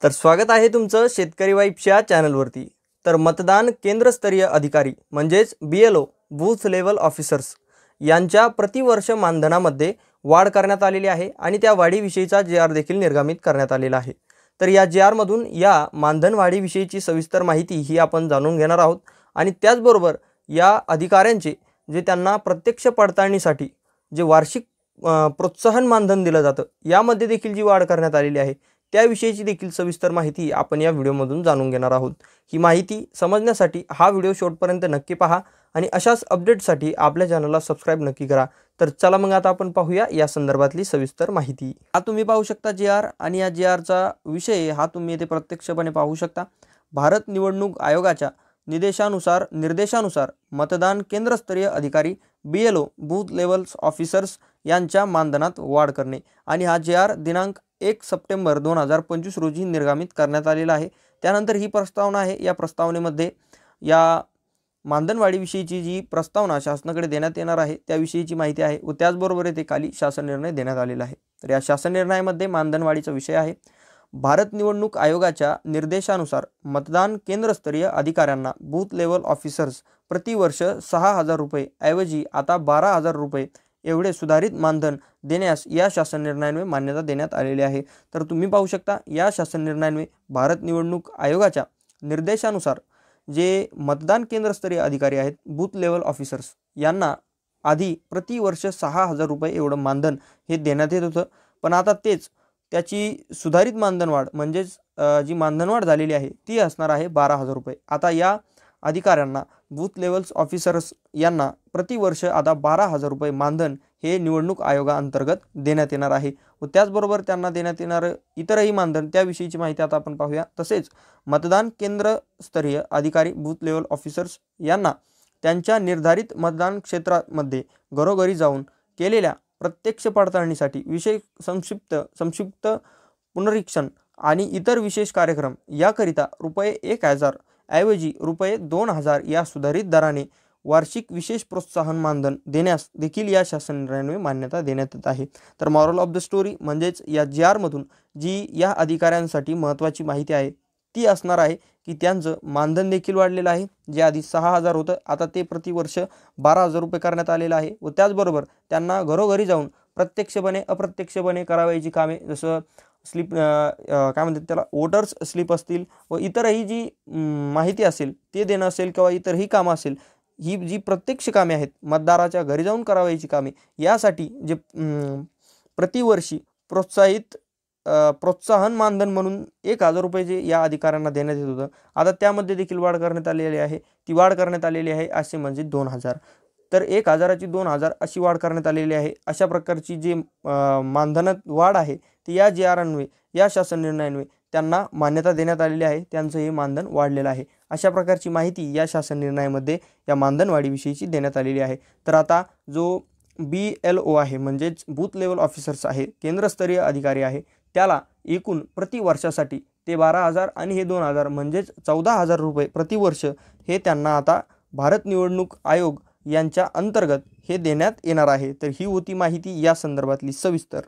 तर स्वागत आहे तुमचं शेतकरी वाईब्सच्या चॅनलवरती। तर मतदान केंद्रस्तरीय अधिकारी म्हणजेच BLO बूथ लेवल ऑफिसर्स यांच्या प्रतिवर्ष मानधनामध्ये वाढ करण्यात आलेली आहे आणि त्या वाढीविषयीचा JR देखील निर्गमित करण्यात आलेला आहे। तर या JR मधून या मानधन वाढीविषयीची सविस्तर माहिती ही आपण जाणून घेणार आहोत आणि त्याचबरोबर या अधिकाऱ्यांचे जे त्यांना प्रत्यक्ष पडताळणीसाठी जे वार्षिक प्रोत्साहन मानधन दिलं जातं यामध्ये देखील जी वाढ करण्यात आलेली आहे त्याविषयीची देखील सविस्तर माहिती आपण या व्हिडिओमधून जाणून घेणार आहोत। ही माहिती समजण्यासाठी हा व्हिडिओ शेवटपर्यंत नक्की पहा आणि अशाच अपडेट्ससाठी आपल्या चॅनलला सबस्क्राइब नक्की करा। तर चला मग आता आपण पाहूया या संदर्भातली सविस्तर माहिती। हा तुम्ही पाहू शकता JR आणि या JRचा विषय हा तुम्ही इथे प्रत्यक्षपणे पाहू शकता। भारत निवडणूक आयोगाच्या निर्देशानुसार मतदान केंद्रस्तरीय अधिकारी BLO बूथ लेवल्स ऑफिसर्स यांच्या मानधनात वाढ करणे आणि हा JR दिनांक 1 सप्टेंबर 2025 रोजी निर्गमित करण्यात आलेला आहे। त्यानंतर ही प्रस्तावना आहे, या प्रस्तावनेमध्ये या मानधन वाढीविषयीची जी प्रस्तावना शासनाकडे देण्यात येणार आहे त्याविषयीची माहिती आहे व त्याचबरोबर येथे खाली शासन निर्णय देण्यात आलेला आहे। तर या शासन निर्णयामध्ये मानधन वाढीचा विषय आहे भारत निवडणूक आयोगाच्या निर्देशानुसार मतदान केंद्रस्तरीय अधिकाऱ्यांना बूथ लेवल ऑफिसर्स प्रतिवर्ष 6,000 रुपये ऐवजी आता 12,000 रुपये एवढे सुधारित मानधन देण्यास या शासन निर्णयाने मान्यता देण्यात आलेली आहे। तर तुम्ही पाहू शकता या शासन निर्णयाने भारत निवडणूक आयोगाच्या निर्देशानुसार जे मतदान केंद्रस्तरीय अधिकारी आहेत बूथ लेवल ऑफिसर्स यांना आधी प्रतिवर्ष 6,000 रुपये एवढं मानधन हे देण्यात येत होतं, पण आता तेच त्याची सुधारित मानधनवाढ म्हणजेच जी मानधनवाढ झालेली आहे ती असणार आहे 12,000 रुपये। आता या अधिकाऱ्यांना बूथ लेवल्स ऑफिसर्स यांना प्रतिवर्ष आता 12,000 रुपये मानधन हे निवडणूक आयोगाअंतर्गत देण्यात येणार आहे व त्याचबरोबर त्यांना देण्यात येणारे इतरही मानधन त्याविषयीची माहिती आता आपण पाहूया। तसेच मतदान केंद्रस्तरीय अधिकारी बूथ लेवल ऑफिसर्स यांना त्यांच्या निर्धारित मतदान क्षेत्रामध्ये घरोघरी जाऊन केलेल्या प्रत्यक्ष पडताळणीसाठी संक्षिप्त पुनरीक्षण आणि इतर विशेष कार्यक्रम याकरिता रुपये 1,000 ऐवजी रुपये 2,000 या सुधारित दराने वार्षिक विशेष प्रोत्साहन मानधन देण्यास देखील या शासन निर्णयाने मान्यता देण्यात येत आहे। तर मॉरल ऑफ द स्टोरी म्हणजेच या JR मधून जी या अधिकाऱ्यांसाठी महत्त्वाची माहिती आहे ती असणार आहे की त्यांचं मानधन देखील वाढलेलं आहे। जे आधी 6,000 होतं आता ते प्रतिवर्ष 12,000 रुपये करण्यात आलेलं आहे व त्याचबरोबर त्यांना घरोघरी जाऊन प्रत्यक्षपणे अप्रत्यक्षपणे करावयाची कामे जसं स्लिप काय म्हणतात त्याला वोटर्स स्लिप असतील व इतरही जी माहिती असेल ते देणं असेल किंवा इतरही कामं असेल ही जी प्रत्यक्ष कामे आहेत मतदाराच्या घरी जाऊन करावयाची कामे यासाठी जे प्रतिवर्षी प्रोत्साहन मानधन म्हणून 1,000 रुपये जे या अधिकाऱ्यांना देण्यात येत होतं आता त्यामध्ये देखील वाढ करण्यात आलेली आहे। ती वाढ करण्यात आलेली आहे असे म्हणजे 2,000, तर 1,000ची 2,000 अशी वाढ करण्यात आलेली आहे। अशा प्रकारची जी मानधनात वाढ आहे ती या JR अन्वये या शासन निर्णयान्वये त्यांना मान्यता देण्यात आलेली आहे, त्यांचं हे मानधन वाढलेलं आहे। अशा प्रकारची माहिती या शासन निर्णयामध्ये या मानधन वाढीविषयीची देण्यात आलेली आहे। तर आता जो BLO आहे म्हणजेच बूथ लेवल ऑफिसर्स आहे केंद्रस्तरीय अधिकारी आहे त्याला एकूण प्रतिवर्षासाठी ते 12,000 आणि हे 2,000 म्हणजेच 14,000 रुपये प्रतिवर्ष हे त्यांना आता भारत निवडणूक आयोग यांच्या अंतर्गत हे देण्यात येणार आहे। तर ही होती माहिती या संदर्भातली सविस्तर।